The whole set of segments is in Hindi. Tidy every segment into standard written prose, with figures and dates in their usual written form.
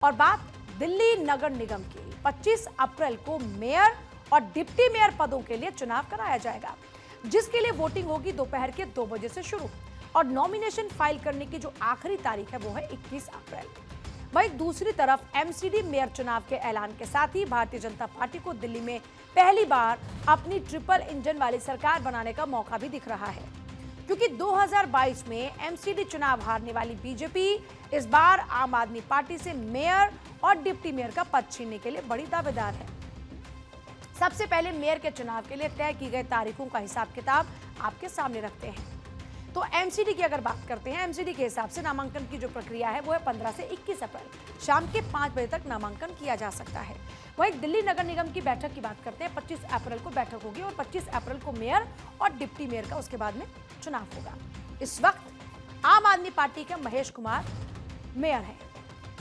और बात दिल्ली नगर निगम की। 25 अप्रैल को मेयर और डिप्टी मेयर पदों के लिए चुनाव कराया जाएगा, जिसके लिए वोटिंग होगी दोपहर के 2 बजे से शुरू और नॉमिनेशन फाइल करने की जो आखिरी तारीख है वो है 21 अप्रैल। वहीं दूसरी तरफ एमसीडी मेयर चुनाव के ऐलान के साथ ही भारतीय जनता पार्टी को दिल्ली में पहली बार अपनी ट्रिपल इंजन वाली सरकार बनाने का मौका भी दिख रहा है, क्योंकि 2022 में एमसीडी चुनाव हारने वाली बीजेपी इस बार आम आदमी पार्टी से मेयर और डिप्टी मेयर का पद छीनने के लिए बड़ी दावेदार है। सबसे पहले मेयर के चुनाव के लिए तय की गई तारीखों का हिसाब किताब आपके सामने रखते हैं। तो एमसीडी की अगर बात करते हैं, एमसीडी के हिसाब से नामांकन की जो प्रक्रिया है वो है 15 से 21 अप्रैल शाम के 5 बजे तक नामांकन किया जा सकता है। वहीं दिल्ली नगर निगम की बैठक की बात करते हैं, 25 अप्रैल को बैठक होगी और 25 अप्रैल को मेयर और डिप्टी मेयर का उसके बाद में चुनाव होगा। इस वक्त आम आदमी पार्टी के महेश कुमार मेयर हैं।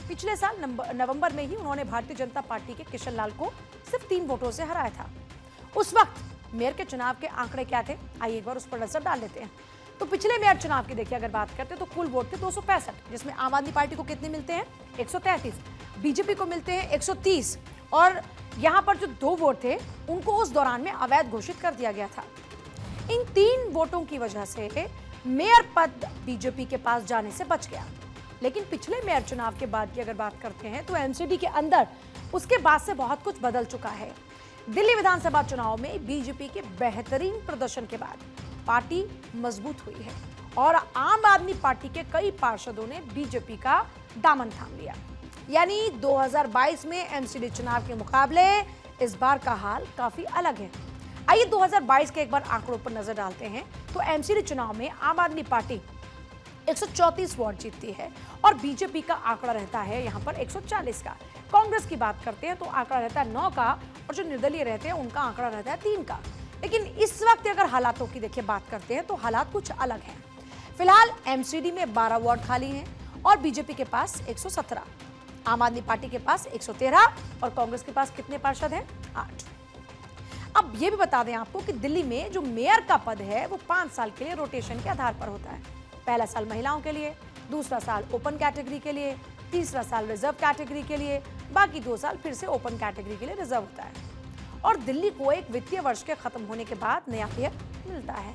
पिछले साल नवंबर में ही उन्होंने भारतीय जनता पार्टी के किशन लाल को सिर्फ 3 वोटों से हराया था। उस वक्त मेयर के चुनाव के आंकड़े क्या थे, आइए एक बार उस पर नजर डाल लेते हैं। तो पिछले मेयर चुनाव की देखिए अगर बात करते हैं तो कुल वोट थे 265, जिसमें आम आदमी पार्टी को कितने मिलते हैं 133, बीजेपी को मिलते हैं 130 और यहां पर जो 2 वोट थे उनको उस दौरान में अवैध घोषित कर दिया गया था। इन 3 वोटों की वजह से मेयर पद बीजेपी के पास जाने से बच गया। लेकिन पिछले मेयर चुनाव के बाद की अगर बात करते हैं तो एमसीडी के अंदर उसके बाद से बहुत कुछ बदल चुका है। दिल्ली विधानसभा चुनाव में बीजेपी के बेहतरीन प्रदर्शन के बाद पार्टी मजबूत हुई है और आम आदमी पार्टी के कई पार्षदों ने बीजेपी का दामन थाम लिया। यानी 2022 में एमसीडी चुनाव के मुकाबले इस बार का हाल काफी अलग है। आइए 2022 के एक बार आंकड़ों पर नजर डालते हैं। तो एमसीडी चुनाव में आम आदमी पार्टी 134 वोट जीतती है और बीजेपी का आंकड़ा रहता है यहां पर 140 का। कांग्रेस की बात करते हैं तो आंकड़ा रहता है 9 का और जो निर्दलीय रहते हैं उनका आंकड़ा रहता है 3 का। लेकिन इस वक्त अगर हालातों की देखिए बात करते हैं तो हालात कुछ अलग हैं। फिलहाल एमसीडी में 12 वार्ड खाली हैं और बीजेपी के पास 117, आम आदमी पार्टी के पास 113 और कांग्रेस के पास कितने पार्षद हैं 8। अब ये भी बता दें आपको कि दिल्ली में जो मेयर का पद है वो 5 साल के लिए रोटेशन के आधार पर होता है। पहला साल महिलाओं के लिए, दूसरा साल ओपन कैटेगरी के लिए, तीसरा साल रिजर्व कैटेगरी के लिए, बाकी 2 साल फिर से ओपन कैटेगरी के लिए रिजर्व होता है। और दिल्ली को एक वित्तीय वर्ष के खत्म होने के बाद नया मेयर मिलता है।